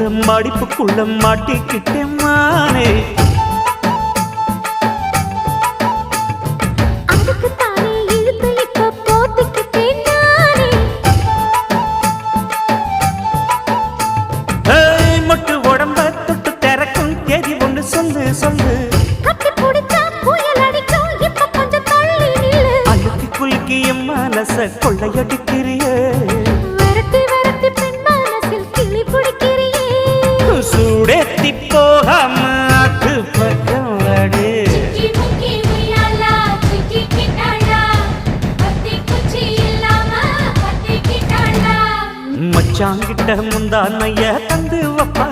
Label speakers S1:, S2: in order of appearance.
S1: இந்த மடிப்புக்குள்ள மாட்டிக்கிட்டேன் மானே. மொட்டு உடம்ப தொட்டு திறக்கும் தேதி ஒன்று சொல்லு சொல்லு. அழுத்தி குலுக்கி என் மனச கொள்ளையடிக்கிறிய. சூடேத்தி போகாம ஆத்து பக்கம் வாடு. மச்சாங்கிட்ட முந்தானைய தந்து வப்பா